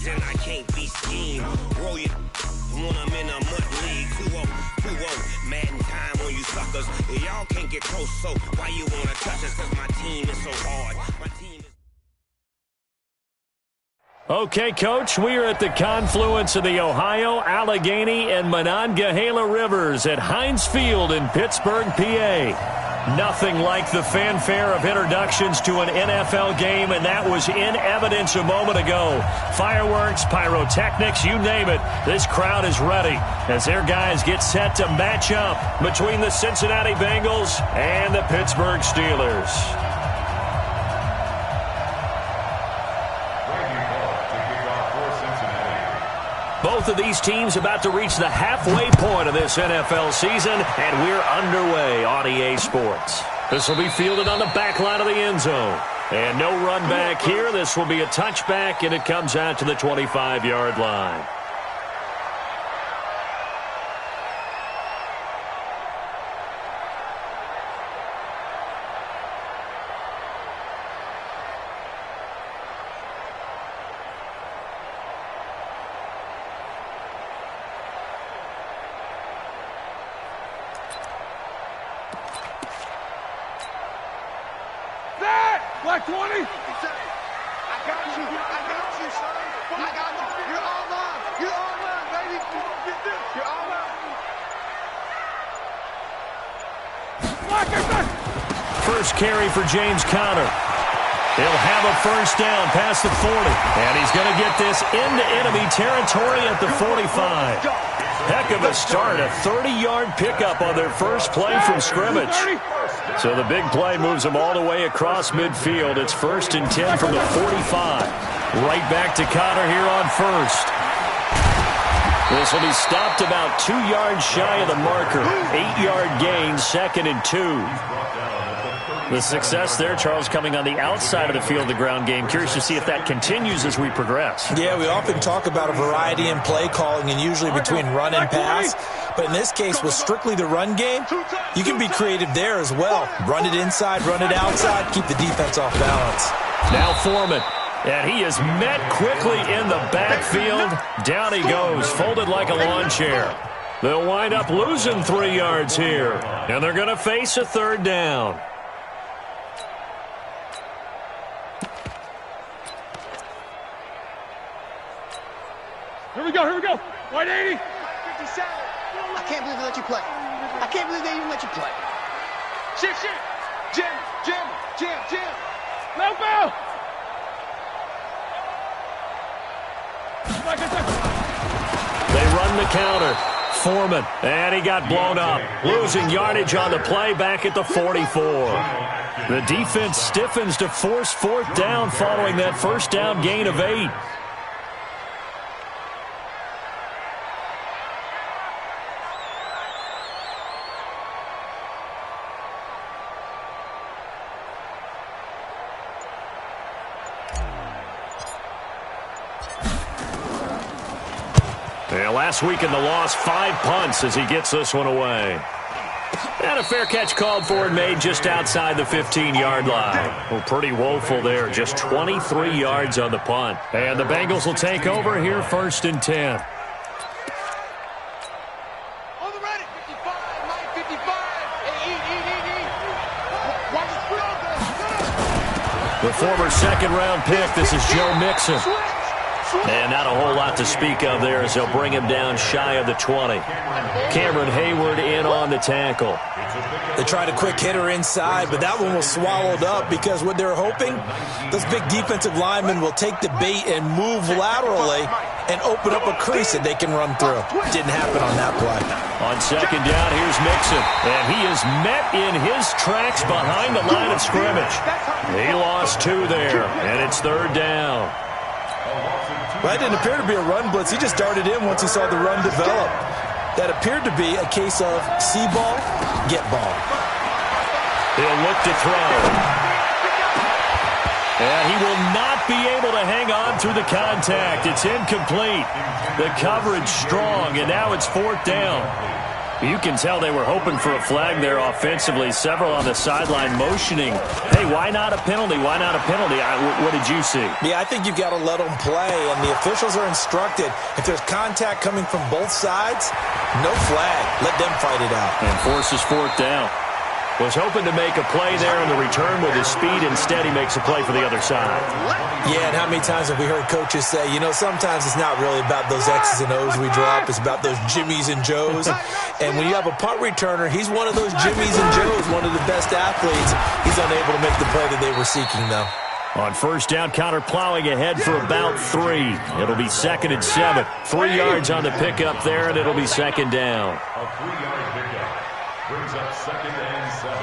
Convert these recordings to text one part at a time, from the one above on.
and I can't be schemed. Roll your when I'm in a mud league. 2-0, Madden time on you suckers. Y'all can't get close, so why you wanna touch us? Cause my team is so hard. My team is... Okay, Coach, we are at the confluence of the Ohio, Allegheny, and Monongahela Rivers at Heinz Field in Pittsburgh, PA. Nothing like the fanfare of introductions to an NFL game, and that was in evidence a moment ago. Fireworks, pyrotechnics, you name it. This crowd is ready as their guys get set to match up between the Cincinnati Bengals and the Pittsburgh Steelers. Both of these teams about to reach the halfway point of this NFL season, and we're underway on EA Sports. This will be fielded on the back line of the end zone. And no run back here. This will be a touchback, and it comes out to the 25-yard line. Black 20. I got you. son. I got you. You're all mine. You're all mine, baby. You're all mine. First carry for James Conner. He'll have a first down past the 40. And he's going to get this into enemy territory at the 45. Heck of a start. A 30-yard pickup on their first play from scrimmage. So the big play moves them all the way across midfield. It's 1st and 10 from the 45. Right back to Conner here on first. This will be stopped about 2 yards shy of the marker. 8-yard gain, 2nd and 2. The success there, Charles, coming on the outside of the field, the ground game. Curious to see if that continues as we progress. Yeah, we often talk about a variety in play calling and usually between run and pass. But in this case, with strictly the run game, you can be creative there as well. Run it inside, run it outside, keep the defense off balance. Now Foreman. And he is met quickly in the backfield. Down he goes, folded like a lawn chair. They'll wind up losing 3 yards here. And they're going to face a 3rd down. Here we go. White 80. 57. I can't believe they let you play. I can't believe they even let you play. Shift. Jam. No foul. They run the counter. Foreman, and he got blown up. Losing yardage on the play back at the 44. The defense stiffens to force 4th down following that first down gain of 8. Last week in the loss, 5 punts as he gets this one away. And a fair catch called for and made just outside the 15-yard line. Well, pretty woeful there, just 23 yards on the punt. And the Bengals will take over here 1st and 10. On the ready, 55, Mike 55. The former 2nd-round pick, this is Joe Mixon. And not a whole lot to speak of there as they'll bring him down shy of the 20. Cameron Hayward in on the tackle. They tried a quick hitter inside, but that one was swallowed up because what they're hoping, those big defensive linemen will take the bait and move laterally and open up a crease that they can run through. Didn't happen on that play. On 2nd down, here's Mixon. And he is met in his tracks behind the line of scrimmage. He lost 2 there, and it's 3rd down. Well, that didn't appear to be a run blitz. He just darted in once he saw the run develop. That appeared to be a case of see ball, get ball. He'll look to throw. And he will not be able to hang on through the contact. It's incomplete. The coverage strong, and now it's 4th down. You can tell they were hoping for a flag there offensively. Several on the sideline motioning, hey, why not a penalty? Why not a penalty? What did you see? Yeah, I think you've got to let them play, and the officials are instructed. If there's contact coming from both sides, no flag. Let them fight it out. And forces fourth down. Was hoping to make a play there in the return with his speed. Instead, he makes a play for the other side. Yeah, and how many times have we heard coaches say, you know, sometimes it's not really about those X's and O's we drop. It's about those Jimmies and Joes. And when you have a punt returner, he's one of those Jimmies and Joes, one of the best athletes. He's unable to make the play that they were seeking, though. On first down, Connor plowing ahead for about 3. It'll be 2nd and 7. 3 yards on the pickup there, and it'll be 2nd down. A 3-yard pickup brings up 2nd and 7.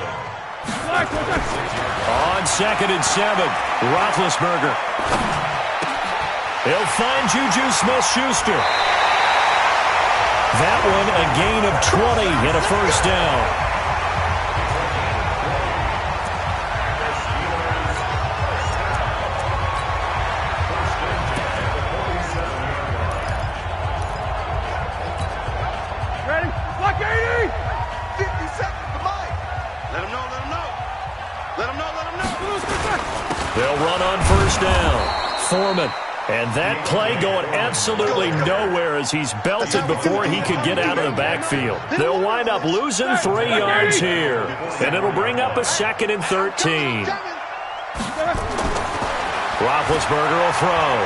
On 2nd and 7, Roethlisberger. He'll find Juju Smith-Schuster. That one a gain of 20 and a first down. They'll run on first down. Foreman. And that play going absolutely nowhere as he's belted before he could get out of the backfield. They'll wind up losing 3 yards here. And it'll bring up a 2nd and 13. Roethlisberger will throw.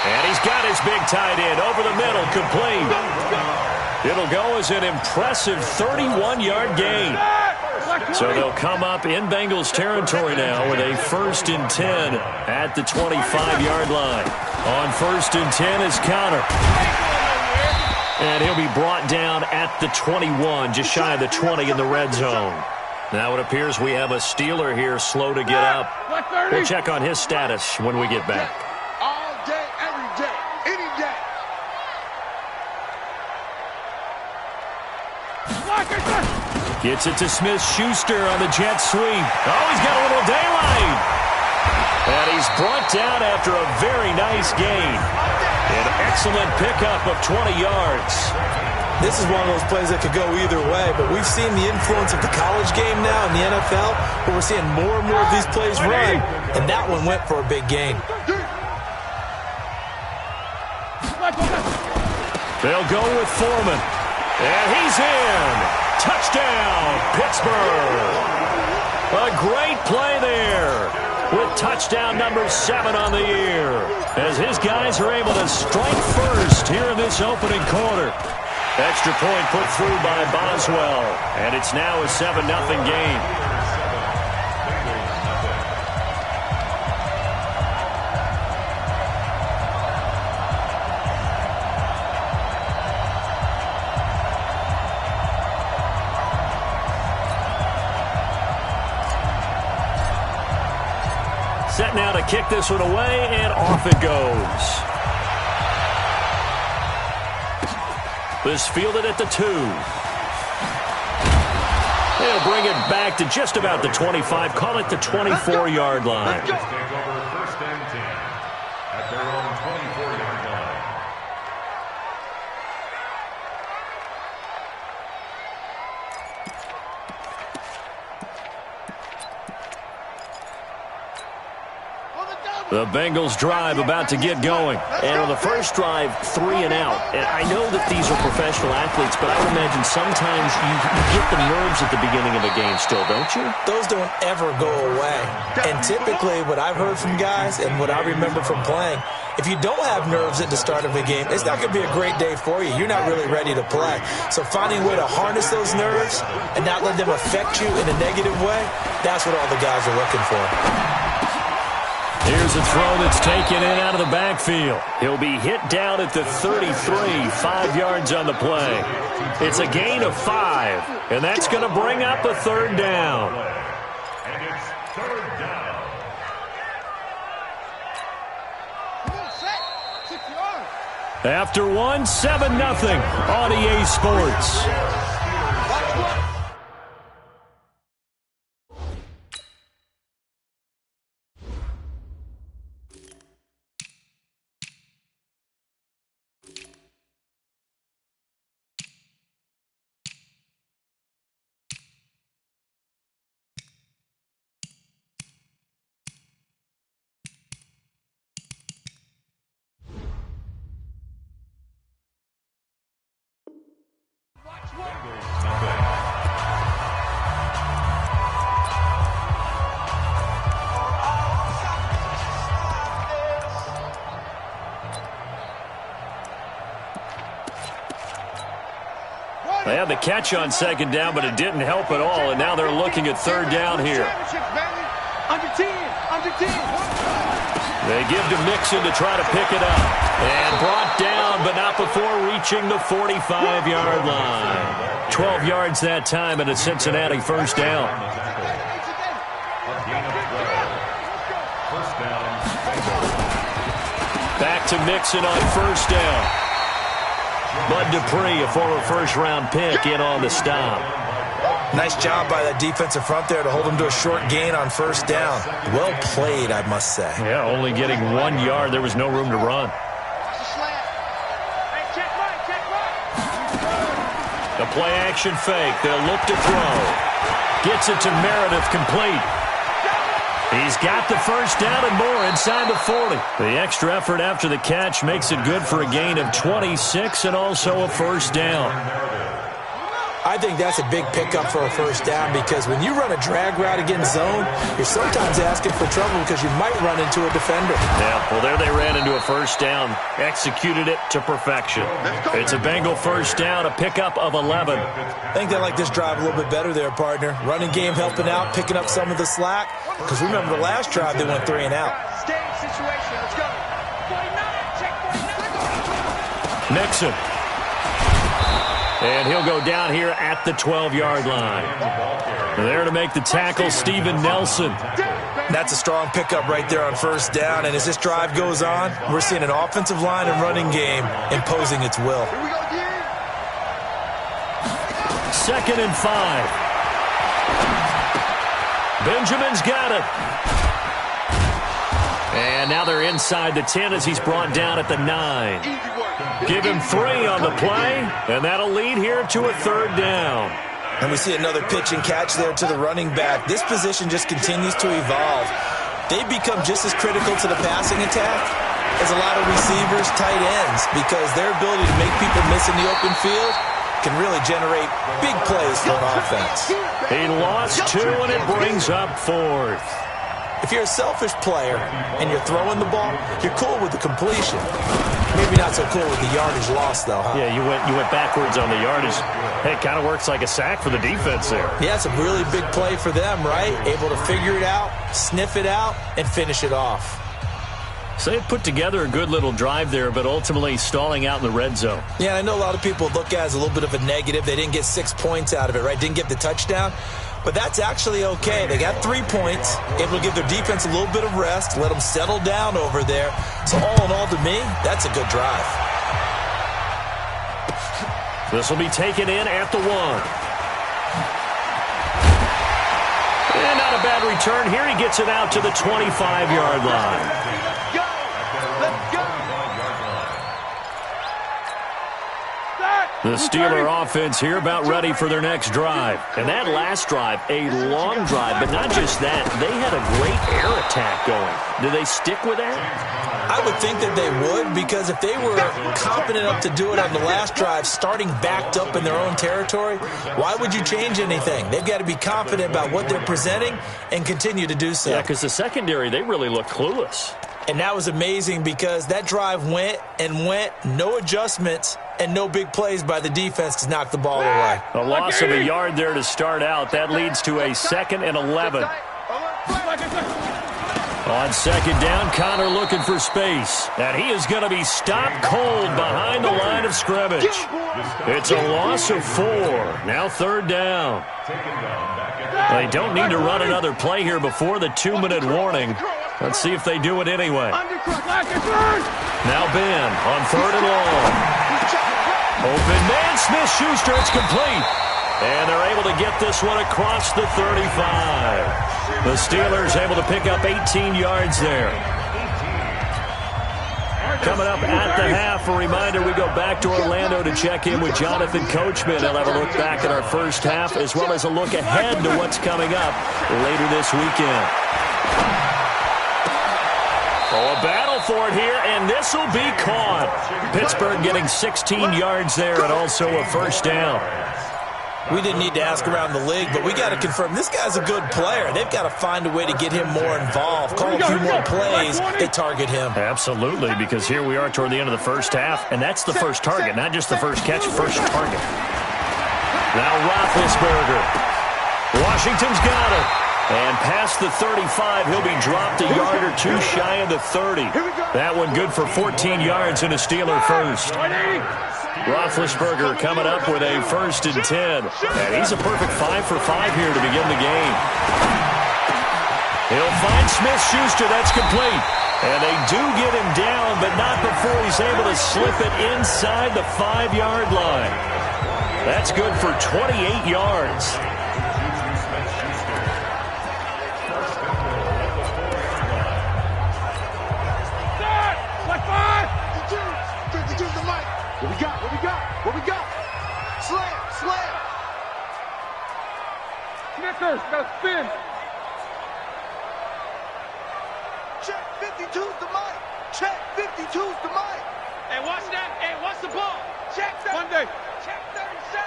And he's got his big tight end over the middle, complete. It'll go as an impressive 31-yard gain. So they'll come up in Bengals territory now with a 1st and 10 at the 25-yard line. On 1st and 10 is Connor. And he'll be brought down at the 21, just shy of the 20 in the red zone. Now it appears we have a Steeler here slow to get up. We'll check on his status when we get back. All day, every day, any day. Gets it to Smith-Schuster on the jet sweep. Oh, he's got a little daylight. And he's brought down after a very nice gain. An excellent pickup of 20 yards. This is one of those plays that could go either way, but we've seen the influence of the college game now in the NFL, where we're seeing more and more of these plays run, and that one went for a big gain. They'll go with Foreman. And he's in. Touchdown, Pittsburgh. A great play there with touchdown number 7 on the year as his guys are able to strike first here in this opening quarter. Extra point put through by Boswell, and it's now a 7-0 game. Set now to kick this one away, and off it goes. This fielded at the 2. They'll bring it back to just about the 25, call it the 24-yard line. Take over 1st and 10 at their own 24-yard line. The Bengals drive about to get going. And on the first drive, 3 and out. And I know that these are professional athletes, but I would imagine sometimes you get the nerves at the beginning of a game still, don't you? Those don't ever go away. And typically what I've heard from guys and what I remember from playing, if you don't have nerves at the start of a game, it's not going to be a great day for you. You're not really ready to play. So finding a way to harness those nerves and not let them affect you in a negative way, that's what all the guys are looking for. Here's a throw that's taken in out of the backfield. He'll be hit down at the 33, 5 yards on the play. It's a gain of 5, and that's going to bring up a 3rd down. And it's 3rd down. After one, 7-0 on EA Sports. had the catch on second down, but it didn't help at all, and now they're looking at third down here. Under 10. They give to Mixon to try to pick it up. And brought down, but not before reaching the 45-yard line. 12 yards that time, and a Cincinnati first down. Back to Mixon on first down. Bud Dupree, a former first-round pick, in on the stop. Nice job by that defensive front there to hold him to a short gain on first down. Well played, I must say. Yeah, only getting 1 yard. There was no room to run. The play-action fake. They'll look to throw. Gets it to Meredith, complete. He's got the first down and more inside the 40. The extra effort after the catch makes it good for a gain of 26 and also a first down. I think that's a big pickup for a first down because when you run a drag route against zone, you're sometimes asking for trouble because you might run into a defender. Yeah, well, there they ran into a first down. Executed it to perfection. It's a Bengal first down, a pickup of 11. I think they like this drive a little bit better there, partner. Running game helping out, picking up some of the slack. Because remember the last drive, they went 3 and out. Stay situation. Let's go. 49. Check 49. Nixon. And he'll go down here at the 12-yard line. There to make the tackle, Steven Nelson. That's a strong pickup right there on first down. And as this drive goes on, we're seeing an offensive line and running game imposing its will. Here we go, Gary. 2nd and 5. Benjamin's got it. And now they're inside the 10 as he's brought down at the 9. Give him 3 on the play, and that'll lead here to a third down. And we see another pitch and catch there to the running back. This position just continues to evolve. They've become just as critical to the passing attack as a lot of receivers, tight ends, because their ability to make people miss in the open field can really generate big plays for an offense. He lost 2, and it brings up 4th. If you're a selfish player and you're throwing the ball, you're cool with the completion. Maybe not so cool with the yardage loss, though, huh? Yeah, you went backwards on the yardage. Hey, it kind of works like a sack for the defense there. Yeah, it's a really big play for them, right? Able to figure it out, sniff it out, and finish it off. So they put together a good little drive there, but ultimately stalling out in the red zone. Yeah, I know a lot of people look at it as a little bit of a negative. They didn't get 6 points out of it, right? Didn't get the touchdown. But that's actually okay. They got 3 points, able to give their defense a little bit of rest, let them settle down over there. So all in all, to me, that's a good drive. This will be taken in at the 1. And not a bad return here. He gets it out to the 25-yard line. Go. Let's go. The Steeler offense here about ready for their next drive. And that last drive, a long drive, but not just that. They had a great air attack going. Do they stick with that? I would think that they would, because if they were confident enough to do it on the last drive, starting backed up in their own territory, why would you change anything? They've got to be confident about what they're presenting and continue to do so. Yeah, because the secondary, they really look clueless. And that was amazing because that drive went and went, no adjustments, and no big plays by the defense to knock the ball away. A loss of a yard there to start out. That leads to a 2nd and 11. On second down, Connor looking for space. And he is going to be stopped cold behind the line of scrimmage. It's a loss of 4. Now third down. They don't need to run another play here before the 2-minute warning. Let's see if they do it anyway. Now Ben on 3rd and long. Open man, Smith-Schuster, it's complete. And they're able to get this one across the 35. The Steelers able to pick up 18 yards there. Coming up at the half, a reminder, we go back to Orlando to check in with Jonathan Coachman. He'll have a look back at our first half as well as a look ahead to what's coming up later this weekend. Oh, a battle for it here, and this will be caught. Pittsburgh getting 16 yards there and also a first down. We didn't need to ask around the league, but we got to confirm this guy's a good player. They've got to find a way to get him more involved. Call a few more plays. They target him. Absolutely, because here we are toward the end of the first half, and that's the first target, not just the first catch, first target. Now Roethlisberger. Washington's got it. And past the 35, he'll be dropped a yard or two shy of the 30. That one good for 14 yards and a Steeler first. Roethlisberger coming up with a 1st and 10. And he's a perfect 5 for 5 here to begin the game. He'll find Smith-Schuster. That's complete. And they do get him down, but not before he's able to slip it inside the 5-yard line. That's good for 28 yards. What we got? What we got? What we got? Slam! Slam! Snickers, gotta spin. Check 52's the mic. Check 52's the mic. Hey, watch that. Hey, watch the ball. Check 30. Monday. Check 37.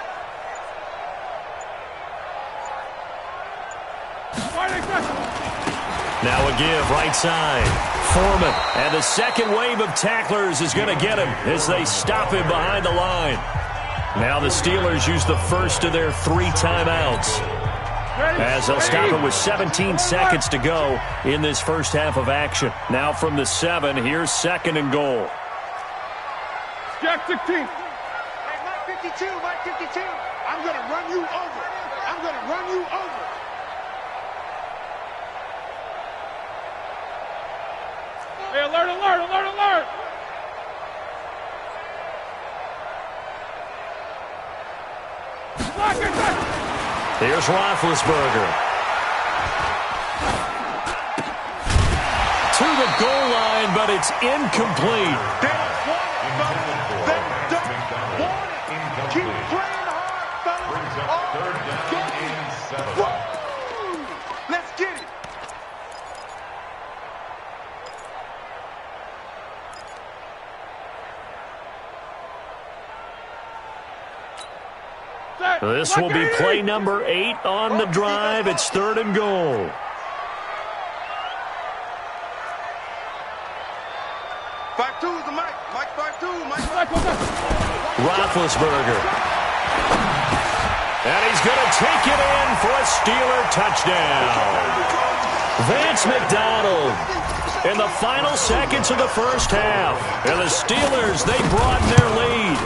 Now a give right side. Foreman. And the second wave of tacklers is going to get him as they stop him behind the line. Now the Steelers use the first of their 3 timeouts, as they'll stop it with 17 seconds to go in this first half of action. Now from the 7, here's 2nd and goal. Jack 16. Hey, Mike 52, Mike 52. I'm going to run you over. I'm going to run you over. Hey, alert, alert, alert, alert. Here's Roethlisberger. To the goal line, but it's incomplete. They don't want it, fellas. They don't want it. Keep playing hard, fellas. Woo! Let's get it. This will be play number 8 on the drive. It's 3rd and goal. Five two is the mic. Mike 5-2. Mike. Roethlisberger. And he's going to take it in for a Steeler touchdown. Vance McDonald in the final seconds of the first half. And the Steelers, they broaden their lead.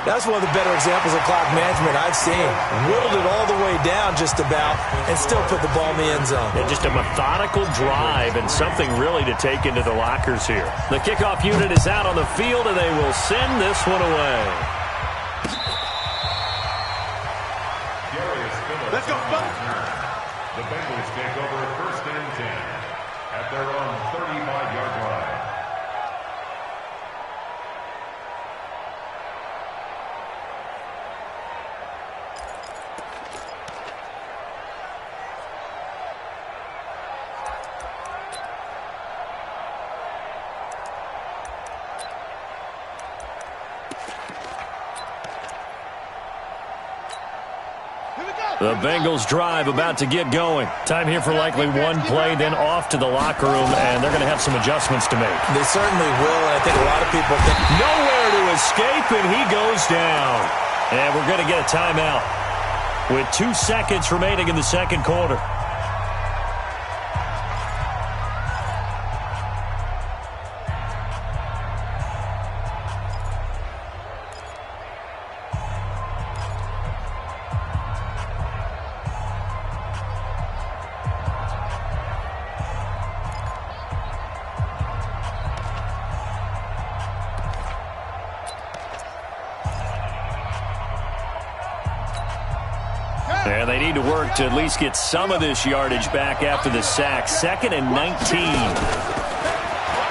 That's one of the better examples of clock management I've seen. Whittled it all the way down just about and still put the ball in the end zone. And just a methodical drive and something really to take into the lockers here. The kickoff unit is out on the field, and they will send this one away. Let's go, fellas. The Bengals take over 1st and 10 at their own 35-yard line. The Bengals drive about to get going. Time here for likely one play, then off to the locker room, and they're going to have some adjustments to make. They certainly will, and I think a lot of people think nowhere to escape, and he goes down. And we're going to get a timeout with 2 seconds remaining in the second quarter. And they need to work to at least get some of this yardage back after the sack. 2nd and 19.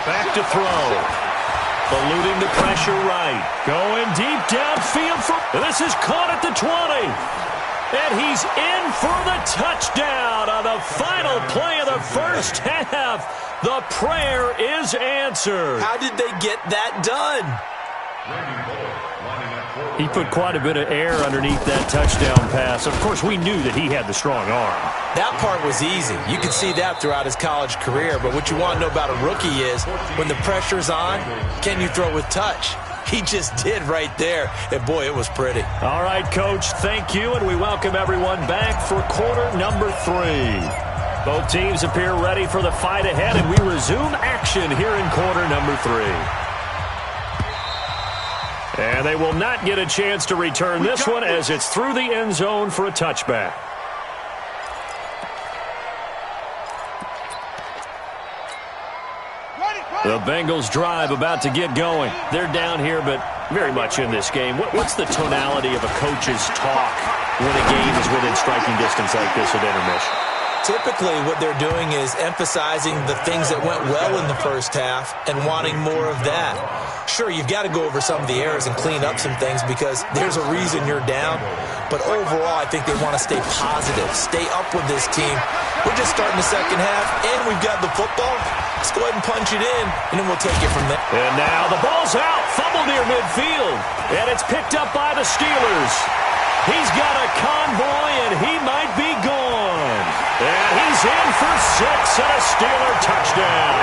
Back to throw. Eluding the pressure right. Going deep downfield. This is caught at the 20. And he's in for the touchdown on the final play of the first half. The prayer is answered. how did they get that done? He put quite a bit of air underneath that touchdown pass. Of course, we knew that he had the strong arm. That part was easy. You can see that throughout his college career. But what you want to know about a rookie is when the pressure's on, can you throw with touch? He just did right there. And, boy, it was pretty. All right, Coach, thank you, and we welcome everyone back for quarter number 3. Both teams appear ready for the fight ahead, and we resume action here in quarter number 3. And they will not get a chance to return this one as it's through the end zone for a touchback. The Bengals drive about to get going. They're down here, but very much in this game. What's the tonality of a coach's talk when a game is within striking distance like this at intermission? Typically, what they're doing is emphasizing the things that went well in the first half and wanting more of that. Sure, you've got to go over some of the errors and clean up some things because there's a reason you're down. But overall, I think they want to stay positive, stay up with this team. We're just starting the second half, and we've got the football. Let's go ahead and punch it in, and then we'll take it from there. And now the ball's out. Fumble near midfield. And it's picked up by the Steelers. He's got a convoy, and he might be gone. And he's in for 6 and a Steeler touchdown.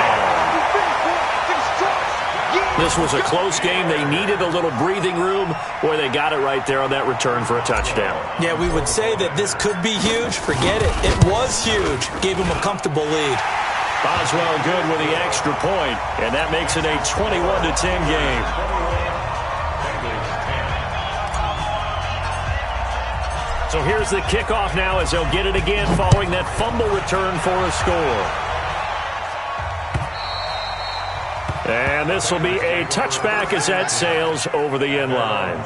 This was a close game. They needed a little breathing room where they got it right there on that return for a touchdown. Yeah, we would say that this could be huge. Forget it. It was huge. Gave him a comfortable lead. Boswell good with the extra point, and that makes it a 21-10 game. So here's the kickoff now as they'll get it again following that fumble return for a score. And this will be a touchback as that sails over the end line.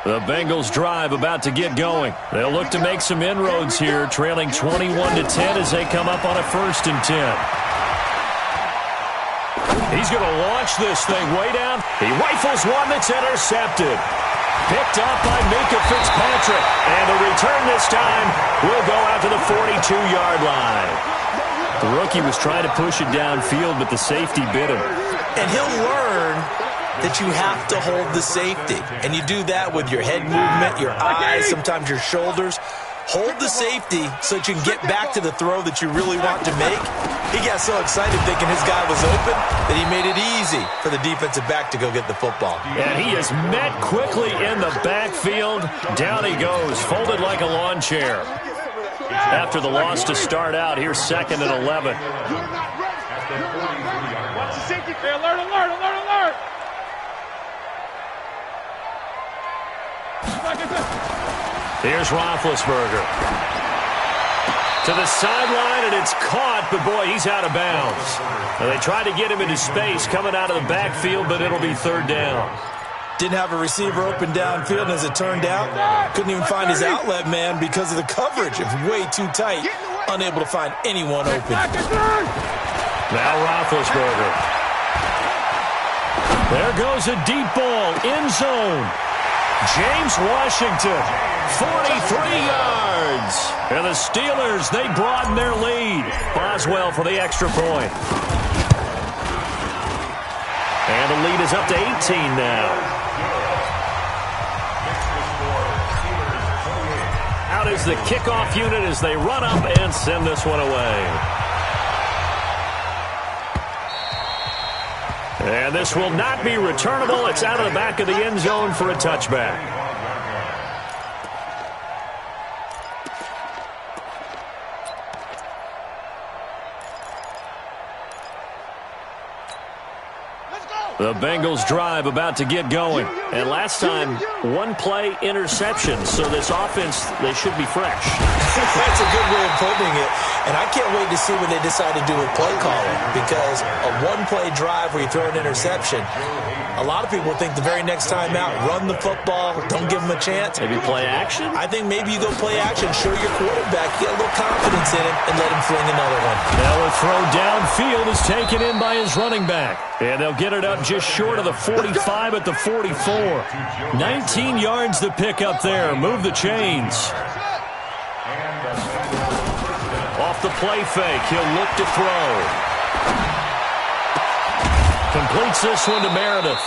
The Bengals drive about to get going. They'll look to make some inroads here, trailing 21-10 as they come up on a 1st and 10. He's going to launch this thing way down. He rifles one that's intercepted. Picked up by Minkah Fitzpatrick. And the return this time will go out to the 42-yard line. The rookie was trying to push it downfield, but the safety bit him. And he'll learn that you have to hold the safety. And you do that with your head movement, your eyes, sometimes your shoulders. Hold the safety so that you can get back to the throw that you really want to make. He got so excited thinking his guy was open that he made it easy for the defensive back to go get the football. And he is met quickly in the backfield. Down he goes, folded like a lawn chair. After the loss to start out, here's 2nd and 11. Watch the safety. Hey, alert, alert, alert, alert. Here's Roethlisberger. To the sideline, and it's caught, but boy, he's out of bounds. And they tried to get him into space coming out of the backfield, but it'll be 3rd down. Didn't have a receiver open downfield, and as it turned out, couldn't even find his outlet man because of the coverage. It was way too tight, unable to find anyone open. Now Roethlisberger. There goes a deep ball, end zone. James Washington, 43 yards. And the Steelers, they broaden their lead. Boswell for the extra point. And the lead is up to 18 now. Out is the kickoff unit as they run up and send this one away. And this will not be returnable. It's out of the back of the end zone for a touchback. The Bengals drive about to get going. And last time, 1-play interception. So this offense, they should be fresh. That's a good way of putting it. And I can't wait to see what they decide to do with play calling. Because a 1-play drive where you throw an interception, a lot of people think the very next time out, run the football, don't give them a chance. Maybe play action? I think maybe you go play action, show your quarterback, get a little confidence in him, and let him fling another one. Now a throw downfield is taken in by his running back. And they'll get it up just short of the 45 at the 44. 19 yards to pick up there. Move the chains. Off the play fake. He'll look to throw. Completes this one to Meredith.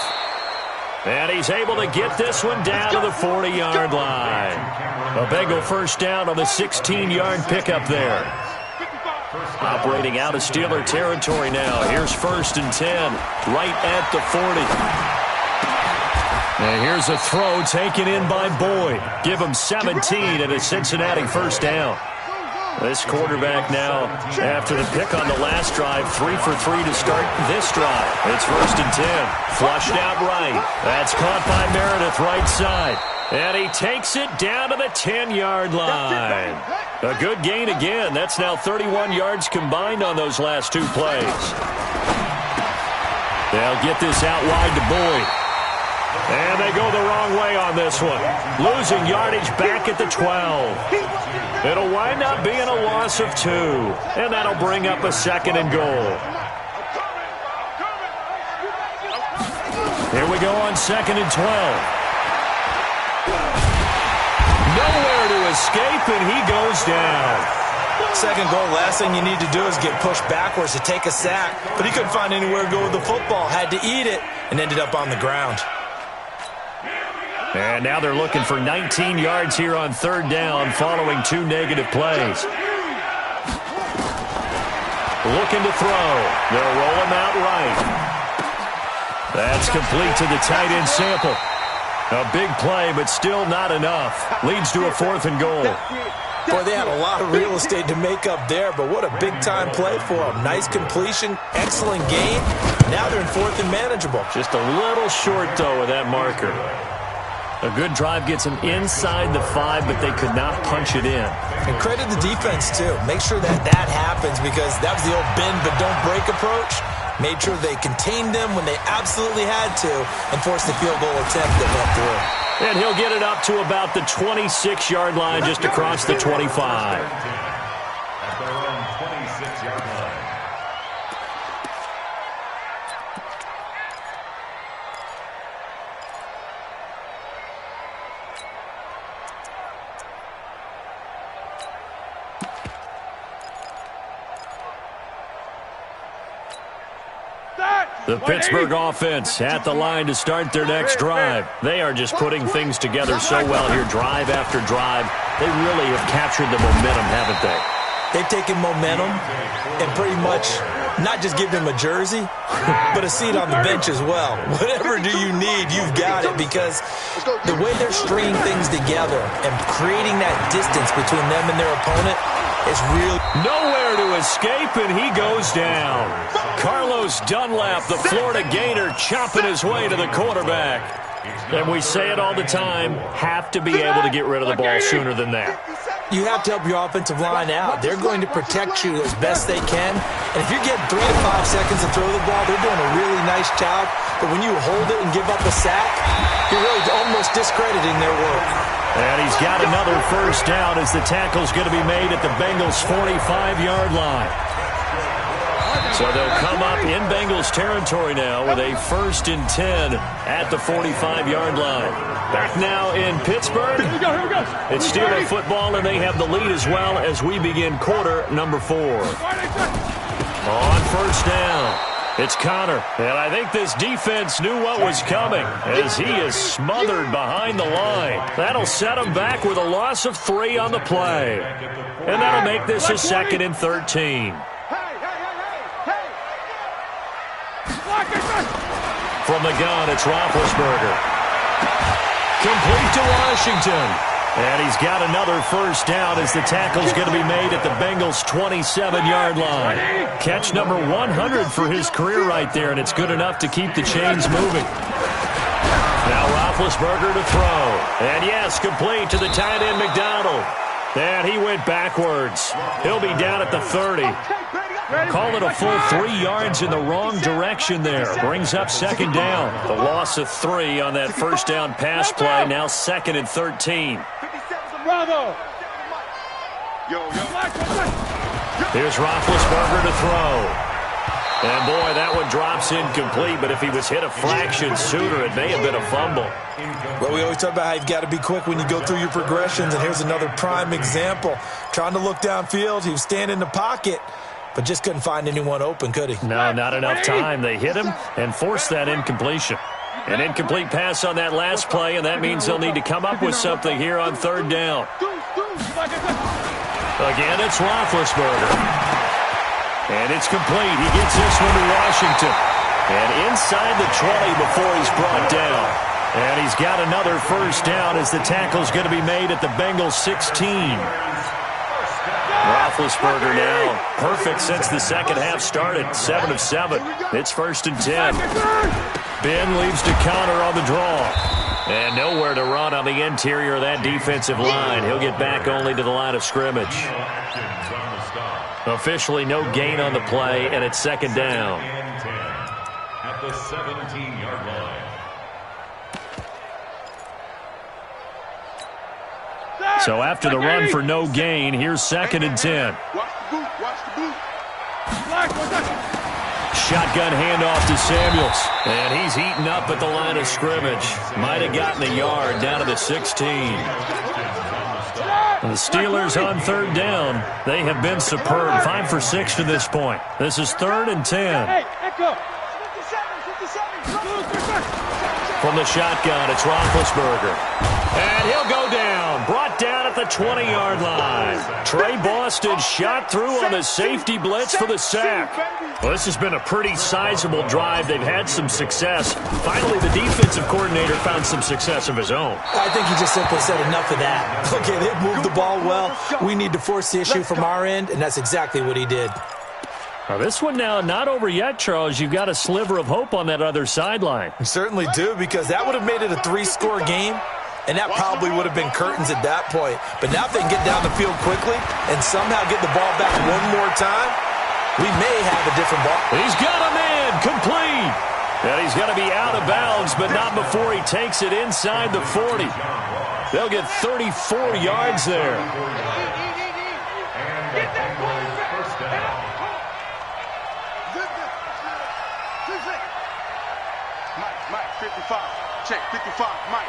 And he's able to get this one down to the 40-yard line. A Bengal first down on the 16-yard pickup there. Operating out of Steeler territory now. Here's 1st and 10, right at the 40. And here's a throw taken in by Boyd. Give him 17 and a Cincinnati first down. This quarterback now, after the pick on the last drive, 3 for 3 to start this drive. It's 1st and 10. Flushed out right. That's caught by Meredith right side. And he takes it down to the 10-yard line. A good gain again. That's now 31 yards combined on those last 2 plays. They'll get this out wide to Boyd. And they go the wrong way on this one. Losing yardage back at the 12. It'll wind up being a loss of 2. And that'll bring up a 2nd and goal. Here we go on 2nd and 12. Nowhere to escape, and he goes down. 2nd goal, last thing you need to do is get pushed backwards to take a sack. But he couldn't find anywhere to go with the football. Had to eat it and ended up on the ground. And now they're looking for 19 yards here on 3rd down following 2 negative plays. Looking to throw. They'll roll him out right. That's complete to the tight end Sample. A big play, but still not enough. Leads to a 4th and goal. Boy, they had a lot of real estate to make up there, but what a big-time play for them. Nice completion, excellent game. Now they're in 4th and manageable. Just a little short, though, with that marker. A good drive gets them inside the 5, but they could not punch it in. And credit the defense, too. Make sure that happens because that was the old bend but don't break approach. Made sure they contained them when they absolutely had to and forced the field goal attempt that went through. And he'll get it up to about the 26-yard line just across the 25. At their own 26-yard line. The Pittsburgh offense at the line to start their next drive. They are just putting things together so well here, drive after drive. They really have captured the momentum, haven't they? They've taken momentum and pretty much not just given him a jersey, but a seat on the bench as well. Whatever do you need, you've got it, because the way they're stringing things together and creating that distance between them and their opponent is real. Nowhere to escape, and he goes down. Carlos Dunlap, the Florida Gator, chopping his way to the quarterback. And we say it all the time, have to be able to get rid of the ball sooner than that. You have to help your offensive line out. They're going to protect you as best they can. And if you're getting 3 to 5 seconds to throw the ball, they're doing a really nice job. But when you hold it and give up a sack, you're really almost discrediting their work. And he's got another first down as the tackle's going to be made at the Bengals' 45-yard line. So they'll come up in Bengals territory now with a 1st and 10 at the 45-yard line. Back now in Pittsburgh. Here we go. It's Steeler football, and they have the lead as well as we begin quarter number 4. On 1st down, it's Connor. And I think this defense knew what was coming as he is smothered behind the line. That'll set him back with a loss of 3 on the play. And that'll make this a 2nd and 13. From the gun, it's Roethlisberger. Complete to Washington. And he's got another first down as the tackle's going to be made at the Bengals' 27-yard line. Catch number 100 for his career right there, and it's good enough to keep the chains moving. Now Roethlisberger to throw. And yes, complete to the tight end McDonald. And he went backwards. He'll be down at the 30. Call it a full 3 yards in the wrong direction there. Brings up 2nd down. The loss of 3 on that first down pass play. Now 2nd and 13. Bravo. Here's Roethlisberger to throw. And boy, that one drops incomplete, but if he was hit a fraction sooner, it may have been a fumble. Well, we always talk about how you've got to be quick when you go through your progressions, and here's another prime example. Trying to look downfield, he was standing in the pocket, but just couldn't find anyone open, could he? No, not enough time. They hit him and forced that incompletion. An incomplete pass on that last play, and that means they'll need to come up with something here on 3rd down. Again, it's Roethlisberger. And it's complete. He gets this one to Washington. And inside the 20 before he's brought down. And he's got another first down as the tackle's going to be made at the Bengals 16. Roethlisberger now perfect since the second half started. 7 of 7. It's 1st and 10. Ben leaves to counter on the draw. And nowhere to run on the interior of that defensive line. He'll get back only to the line of scrimmage. Officially no gain on the play, and it's 2nd down. At the 17-yard line. So after the run for no gain, here's 2nd and 10. Watch the boot. Watch the boot. Shotgun handoff to Samuels. And he's eaten up at the line of scrimmage. Might have gotten a yard down to the 16. The Steelers on 3rd down. They have been superb. 5 for 6 to this point. This is 3rd and 10. Hey, echo. From the shotgun, it's Roethlisberger. And he'll go down. Brought down at the 20-yard line. Trey Boston shot through on the safety blitz for the sack. Well, this has been a pretty sizable drive. They've had some success. Finally, the defensive coordinator found some success of his own. I think he just simply said enough of that. Okay, they've moved the ball well. We need to force the issue from our end, and that's exactly what he did. Now, this one now not over yet, Charles. You've got a sliver of hope on that other sideline. We certainly do, because that would have made it a 3-score game, and that probably would have been curtains at that point. But now if they can get down the field quickly and somehow get the ball back one more time, we may have a different ball. He's got a man complete. And he's going to be out of bounds, but not before he takes it inside the 40. They'll get 34 yards there. Mike, 55. Check, 55, Mike.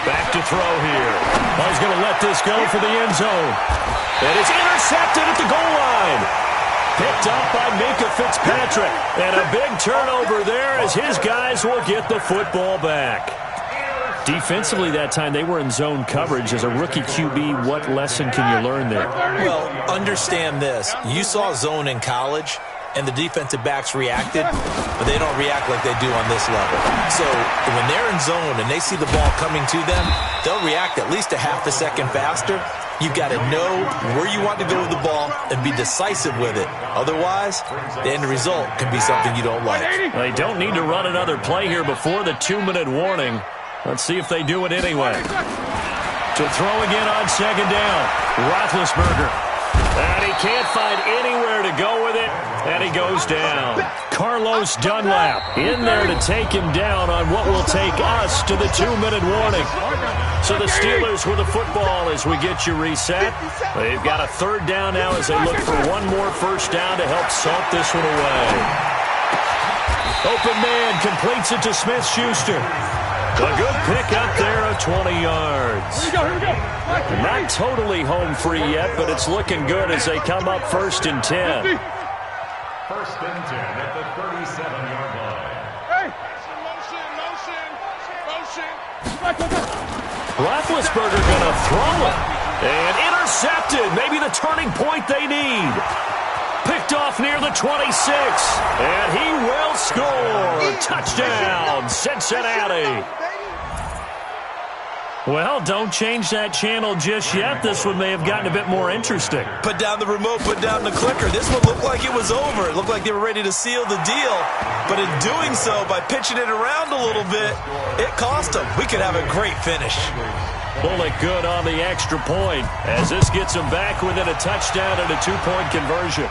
Back to throw here. Well, he's going to let this go for the end zone. And it's intercepted at the goal line. Picked up by Minkah Fitzpatrick. And a big turnover there as his guys will get the football back. Defensively that time, they were in zone coverage. As a rookie QB, what lesson can you learn there? Well, understand this. You saw zone in college, and the defensive backs reacted, but they don't react like they do on this level. So when they're in zone and they see the ball coming to them, they'll react at least a half a second faster. You've got to know where you want to go with the ball and be decisive with it. Otherwise, the end result can be something you don't like. They don't need to run another play here before the 2-minute warning. Let's see if they do it anyway. To throw again on 2nd down. Roethlisberger. And he can't find anywhere to go with it, and he goes down. Carlos Dunlap in there to take him down on what will take us to the 2-minute warning. So the Steelers with the football as we get you reset. They've got a 3rd down now as they look for one more first down to help salt this one away. Open man completes it to Smith-Schuster. A good pick up there of 20 yards. Here we go. Not totally home free yet, but it's looking good as they come up 1st and 10. 1st and 10 at the 37-yard line. Hey. Motion. Roethlisberger going to throw it. And intercepted. Maybe the turning point they need. Picked off near the 26. And he will score. Touchdown, Cincinnati. Well, don't change that channel just yet. This one may have gotten a bit more interesting. Put down the remote, put down the clicker. This one looked like it was over. It looked like they were ready to seal the deal. But in doing so, by pitching it around a little bit, it cost them. We could have a great finish. Bullet good on the extra point as this gets them back within a touchdown and a 2-point conversion.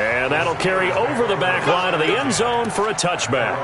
And that'll carry over the back line of the end zone for a touchback.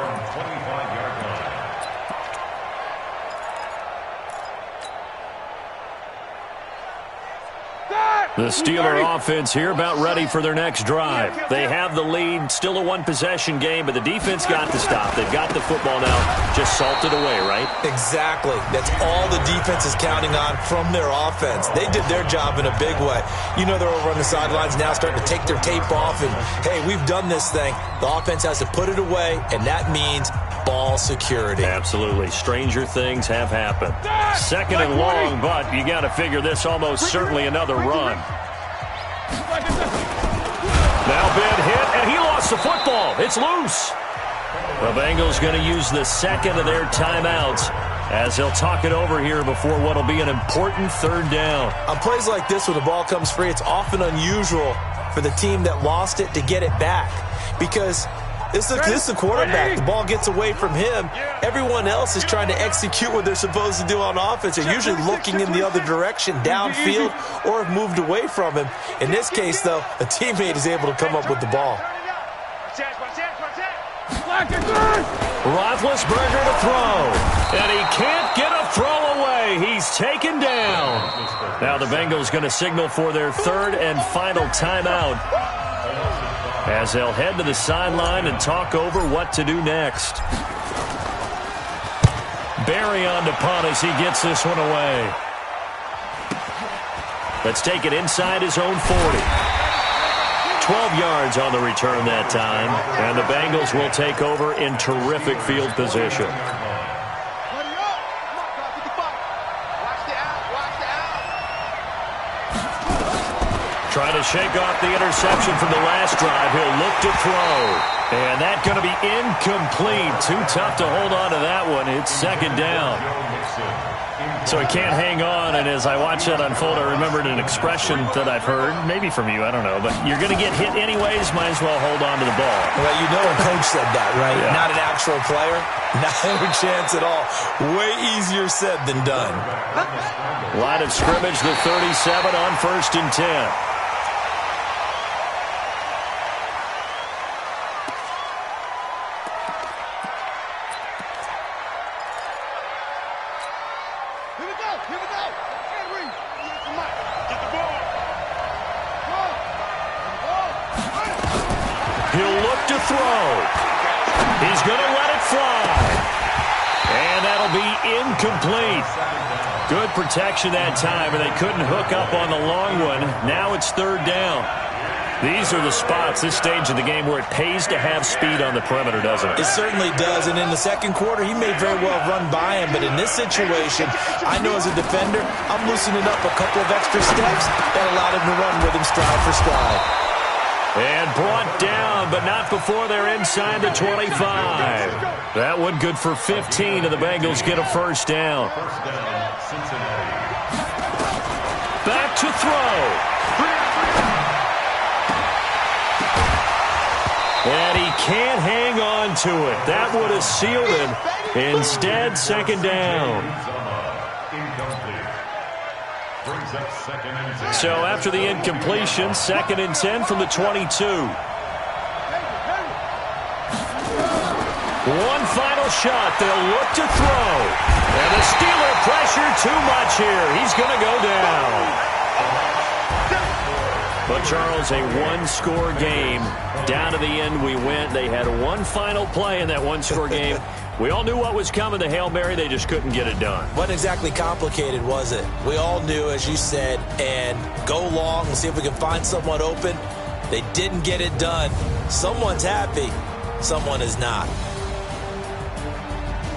The Steeler offense here about ready for their next drive. They have the lead, still a one-possession game, but the defense got to stop. They've got the football now, just salted away, right? Exactly. That's all the defense is counting on from their offense. They did their job in a big way. You know they're over on the sidelines now starting to take their tape off and, hey, we've done this thing. The offense has to put it away, and that means ball security. Absolutely. Stranger things have happened. Second and long, but you got to figure this almost certainly another run. Now big hit, and he lost the football. It's loose. The Bengals going to use the second of their timeouts as they'll talk it over here before what will be an important third down. On plays like this when the ball comes free, it's often unusual for the team that lost it to get it back because this is the quarterback. The ball gets away from him. Everyone else is trying to execute what they're supposed to do on offense. They're usually looking in the other direction, downfield, or have moved away from him. In this case, though, a teammate is able to come up with the ball. Roethlisberger to throw, and he can't get a throw away. He's taken down. Now the Bengals going to signal for their third and final timeout as they'll head to the sideline and talk over what to do next. Barry on to punt as he gets this one away. Let's take it inside his own 40. 12 yards on the return that time, and the Bengals will take over in terrific field position. Trying to shake off the interception from the last drive. He'll look to throw. And that's going to be incomplete. Too tough to hold on to that one. It's second down. So he can't hang on, and as I watch that unfold, I remembered an expression that I've heard, maybe from you, I don't know, but you're going to get hit anyways, might as well hold on to the ball. Well, you know a coach said that, right? Yeah. Not an actual player. Not a chance at all. Way easier said than done. Line of scrimmage, the 37 on 1st and 10. He'll look to throw. He's going to let it fly. And that'll be incomplete. Good protection that time, and they couldn't hook up on the long one. Now it's third down. These are the spots, this stage of the game, where it pays to have speed on the perimeter, doesn't it? It certainly does, and in the second quarter, he may very well run by him, but in this situation, I know as a defender, I'm loosening up a couple of extra steps that allowed him to run with him stride for stride. And brought down, but not before they're inside the 25. That one good for 15, and the Bengals get a first down. Back to throw. And he can't hang on to it. That would have sealed it. Instead, second down. So after the incompletion, 2nd and 10 from the 22. One final shot. They'll look to throw. And the Steeler pressure too much here. He's going to go down. But, Charles, a one-score game. Down to the end we went. They had one final play in that one-score game. We all knew what was coming. The Hail Mary, they just couldn't get it done. Wasn't exactly complicated, was it? We all knew, as you said, and go long and see if we can find someone open. They didn't get it done. Someone's happy. Someone is not.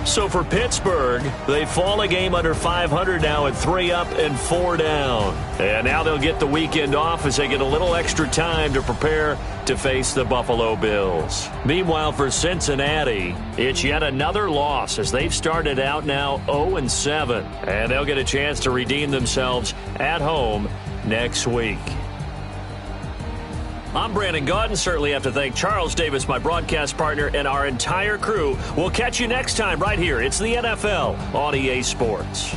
So for Pittsburgh, they fall a game under 500 now at 3 up and 4 down. And now they'll get the weekend off as they get a little extra time to prepare to face the Buffalo Bills. Meanwhile, for Cincinnati, it's yet another loss as they've started out now 0-7. And they'll get a chance to redeem themselves at home next week. I'm Brandon Gaudin. Certainly have to thank Charles Davis, my broadcast partner, and our entire crew. We'll catch you next time right here. It's the NFL on EA Sports.